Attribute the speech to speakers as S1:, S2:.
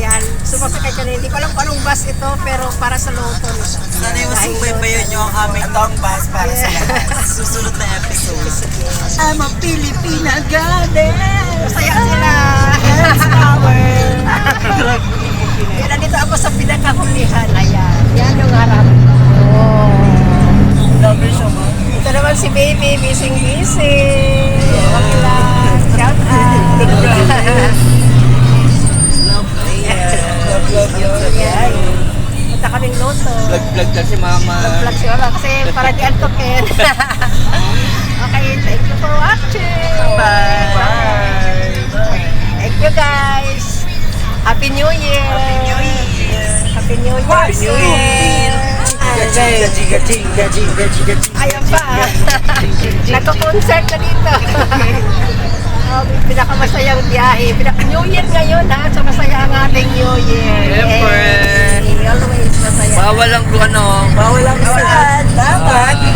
S1: Ayan, sumasakay ka na. Hindi ko alam kung anong bus ito, pero para sa Lawton.
S2: Sana yung subaybayan nyo ang aming long bus para sa susunod na episode. I'm a Filipina goddess!
S1: Masaya sila. Yan, nandito ako sa pinakahulihan. Ayan, yan yung harap. Oh.
S2: Grabe siya, ma.
S1: Ito naman si Baby, busy-busy. Okay lang, shout out.
S2: Love you.
S1: Ayan. Punta kaming Loto.
S3: Vlog si mama.
S1: Vlog si Mama kasi para di antokin. Okay, thank you for watching.
S2: Bye.
S1: Thank you guys. Happy New Year. Happy New Year.
S2: Happy New Year.
S1: Ayan pa. Nagko-concert na dito. Pinakamasayang biyahe. Pinaka-New Year ngayon ha. So masaya ang ating New Year.
S3: Siyempre.
S1: Yay. Always masaya.
S3: Bawal ang
S2: Bawal ang saan. Dapat.